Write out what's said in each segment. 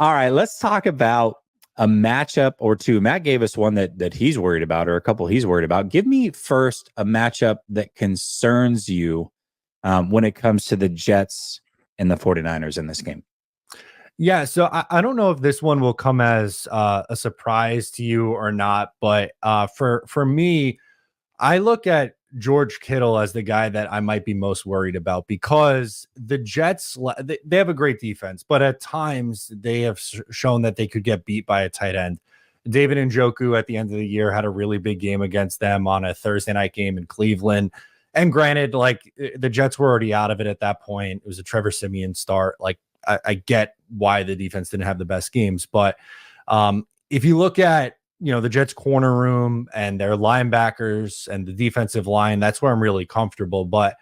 All right, let's talk about a matchup or two. Matt gave us one that he's worried about, or a couple he's worried about. Give me first a matchup that concerns you when it comes to the Jets and the 49ers in this game. Yeah, so I don't know if this one will come as a surprise to you or not, but for me, I look at George Kittle as the guy that I might be most worried about because the Jets, they have a great defense, but at times they have shown that they could get beat by a tight end. David Njoku at the end of the year had a really big game against them on a Thursday night game in Cleveland. And granted, like the Jets were already out of it at that point. It was a Trevor Siemian start. Like I get why the defense didn't have the best games, but if you look at the Jets corner room and their linebackers and the defensive line, that's where I'm really comfortable. But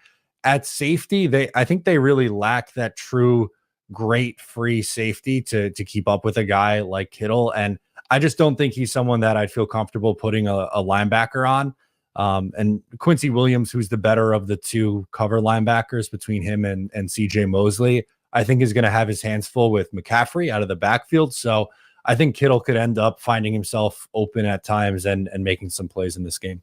at safety, I think they really lack that true great free safety to keep up with a guy like Kittle. And I just don't think he's someone that I'd feel comfortable putting a linebacker on. And Quincy Williams, who's the better of the two cover linebackers between him and CJ Mosley, I think is going to have his hands full with McCaffrey out of the backfield. So I think Kittle could end up finding himself open at times and making some plays in this game.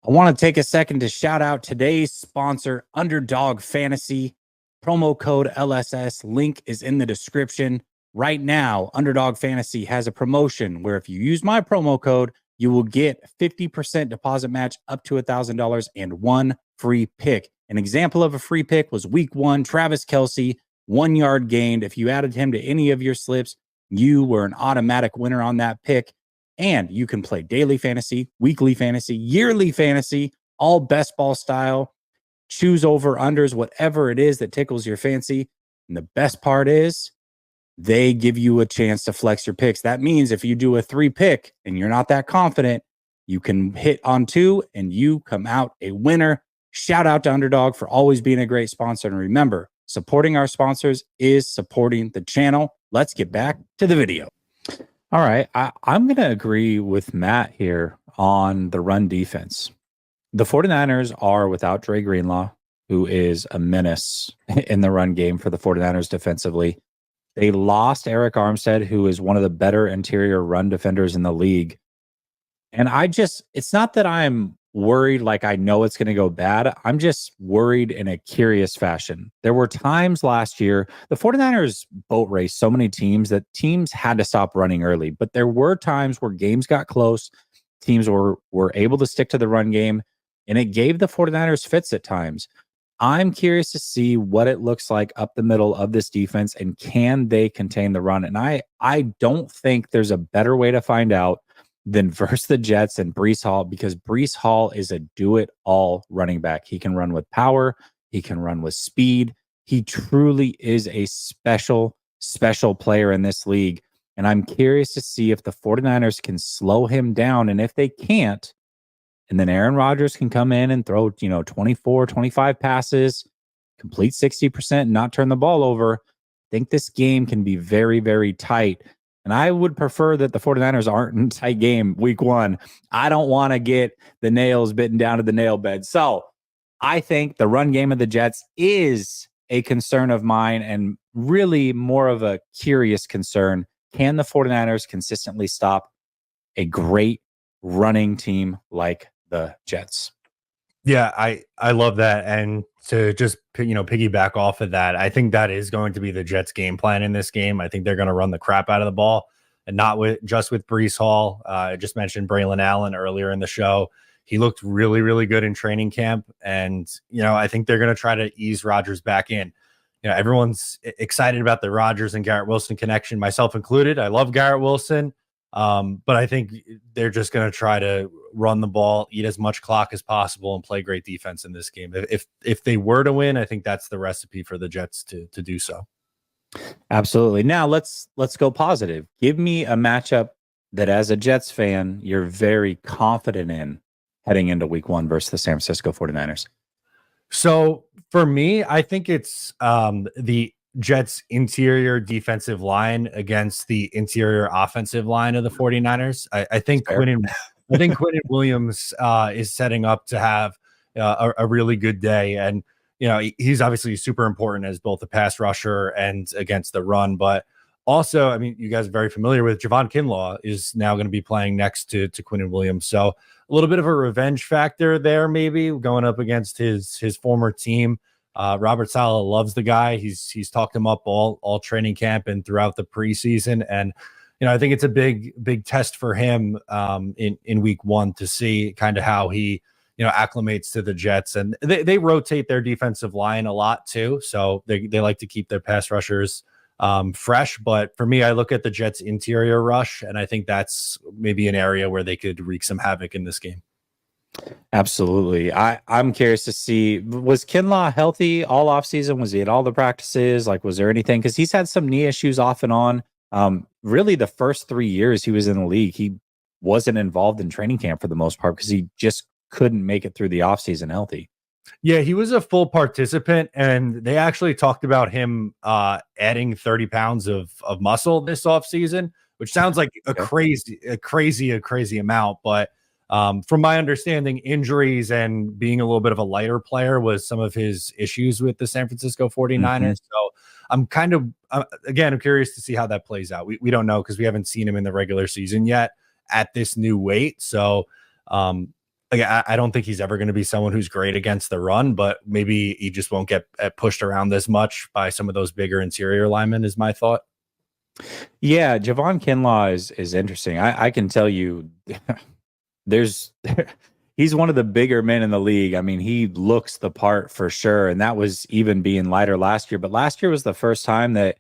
I want to take a second to shout out today's sponsor, Underdog Fantasy. Promo code LSS. Link is in the description. Right now, Underdog Fantasy has a promotion where if you use my promo code, you will get 50% deposit match up to $1,000 and one free pick. An example of a free pick was week 1, Travis Kelce, 1 yard gained. If you added him to any of your slips, you were an automatic winner on that pick. And you can play daily fantasy, weekly fantasy, yearly fantasy, all best ball style. Choose over unders, whatever it is that tickles your fancy. And the best part is they give you a chance to flex your picks. That means if you do a 3 pick and you're not that confident, you can hit on 2 and you come out a winner. Shout out to Underdog for always being a great sponsor. And remember, supporting our sponsors is supporting the channel. Let's get back to the video. All right. I'm going to agree with Matt here on the run defense. The 49ers are without Dre Greenlaw, who is a menace in the run game for the 49ers defensively. They lost Eric Armstead, who is one of the better interior run defenders in the league. And it's not that I'm worried like I know it's going to go bad. I'm just worried in a curious fashion. There were times last year, the 49ers boat raced so many teams that teams had to stop running early. But there were times where games got close, teams were able to stick to the run game, and it gave the 49ers fits at times. I'm curious to see what it looks like up the middle of this defense and can they contain the run. And I don't think there's a better way to find out than versus the Jets and Breece Hall, because Breece Hall is a do-it-all running back. He can run with power. He can run with speed. He truly is a special player in this league. And I'm curious to see if the 49ers can slow him down. And if they can't, and then Aaron Rodgers can come in and throw, 24, 25 passes, complete 60%, and not turn the ball over. I think this game can be very, very tight. And I would prefer that the 49ers aren't in a tight game week 1. I don't want to get the nails bitten down to the nail bed. So I think the run game of the Jets is a concern of mine and really more of a curious concern. Can the 49ers consistently stop a great running team like the Jets? Yeah, I love that. And to just, piggyback off of that, I think that is going to be the Jets game plan in this game. I think they're going to run the crap out of the ball and not just with Breece Hall. I just mentioned Braylon Allen earlier in the show. He looked really, really good in training camp. And, I think they're going to try to ease Rodgers back in. Everyone's excited about the Rodgers and Garrett Wilson connection, myself included. I love Garrett Wilson. But I think they're just going to try to run the ball, eat as much clock as possible, and play great defense in this game. If they were to win, I think that's the recipe for the Jets to do so. Absolutely. Now let's go positive. Give me a matchup that, as a Jets fan, you're very confident in heading into week 1 versus the San Francisco 49ers. So for me, I think it's the Jets interior defensive line against the interior offensive line of the 49ers. I think Quinnen Williams is setting up to have a really good day. And, he's obviously super important as both a pass rusher and against the run, but Also, I mean, you guys are very familiar with Javon Kinlaw is now going to be playing next to Quinnen Williams. So a little bit of a revenge factor there, maybe going up against his former team. Robert Saleh loves the guy. He's talked him up all training camp and throughout the preseason. And I think it's a big test for him in week one to see kind of how he acclimates to the Jets. And they rotate their defensive line a lot too, so they like to keep their pass rushers fresh. But for me, I look at the Jets interior rush, and I think that's maybe an area where they could wreak some havoc in this game. Absolutely. I'm curious to see, was Kinlaw healthy all offseason? Was he at all the practices? Like, was there anything? Because he's had some knee issues off and on. Really, the first 3 years he was in the league, he wasn't involved in training camp for the most part because he just couldn't make it through the offseason healthy. Yeah, he was a full participant, and they actually talked about him adding 30 pounds of muscle this offseason, which sounds like a crazy amount. But from my understanding, injuries and being a little bit of a lighter player was some of his issues with the San Francisco 49ers. So I'm kind of, again, I'm curious to see how that plays out. We don't know because we haven't seen him in the regular season yet at this new weight. So I don't think he's ever going to be someone who's great against the run, but maybe he just won't get pushed around as much by some of those bigger interior linemen is my thought. Yeah, Javon Kinlaw is interesting. I can tell you he's one of the bigger men in the league. I mean, he looks the part for sure. And that was even being lighter last year. But last year was the first time that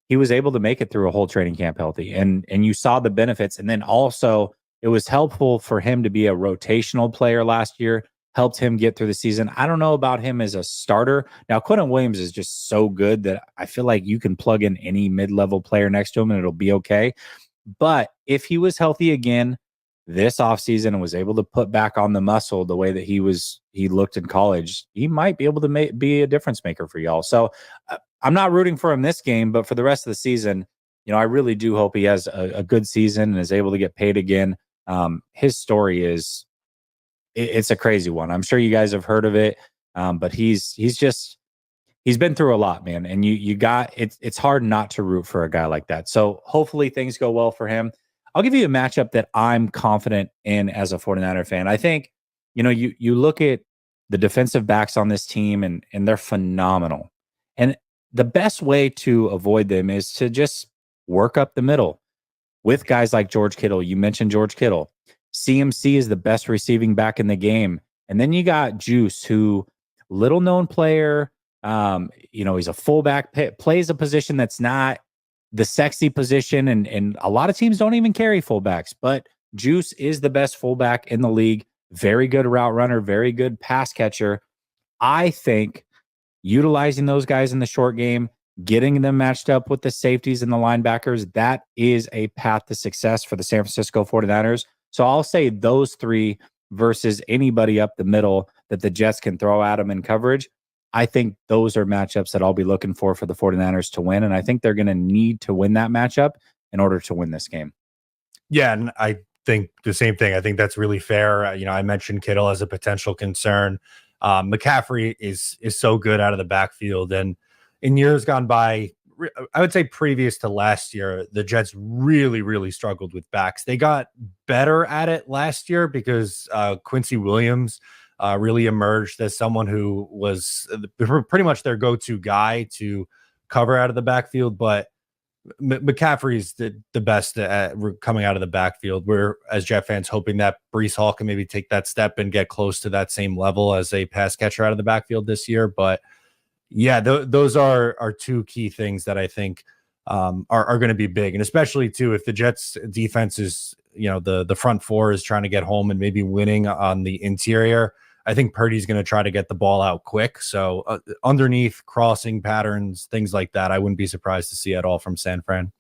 he was able to make it through a whole training camp healthy. And you saw the benefits. And then also it was helpful for him to be a rotational player last year, helped him get through the season. I don't know about him as a starter. Now, Quinnen Williams is just so good that I feel like you can plug in any mid-level player next to him and it'll be okay. But if he was healthy again this offseason and was able to put back on the muscle the way that he looked in college, he might be able to be a difference maker for y'all. So I'm not rooting for him this game, but for the rest of the season, I really do hope he has a good season and is able to get paid again. His story it's a crazy one. I'm sure you guys have heard of it. But he's been through a lot, man. And it's hard not to root for a guy like that. So hopefully things go well for him. I'll give you a matchup that I'm confident in as a 49er fan. I think, you look at the defensive backs on this team and they're phenomenal. And the best way to avoid them is to just work up the middle with guys like George Kittle. You mentioned George Kittle. CMC is the best receiving back in the game. And then you got Juice, who little known player, he's a fullback, plays a position that's not the sexy position. And a lot of teams don't even carry fullbacks, but Juice is the best fullback in the league. Very good route runner, very good pass catcher. I think utilizing those guys in the short game, getting them matched up with the safeties and the linebackers, that is a path to success for the San Francisco 49ers. So I'll say those three versus anybody up the middle that the Jets can throw at them in coverage. I think those are matchups that I'll be looking for the 49ers to win. And I think they're going to need to win that matchup in order to win this game. Yeah, and I think the same thing. I think that's really fair. I mentioned Kittle as a potential concern. McCaffrey is so good out of the backfield. And in years gone by, I would say previous to last year, the Jets really, really struggled with backs. They got better at it last year because Quincy Williams really emerged as someone who was pretty much their go-to guy to cover out of the backfield. But McCaffrey's the best at coming out of the backfield. We're, as Jet fans, hoping that Breece Hall can maybe take that step and get close to that same level as a pass catcher out of the backfield this year. But yeah, those are two key things that I think are going to be big. And especially too, if the Jets defense is, the front four is trying to get home and maybe winning on the interior, I think Purdy's going to try to get the ball out quick. So underneath crossing patterns, things like that, I wouldn't be surprised to see at all from San Fran.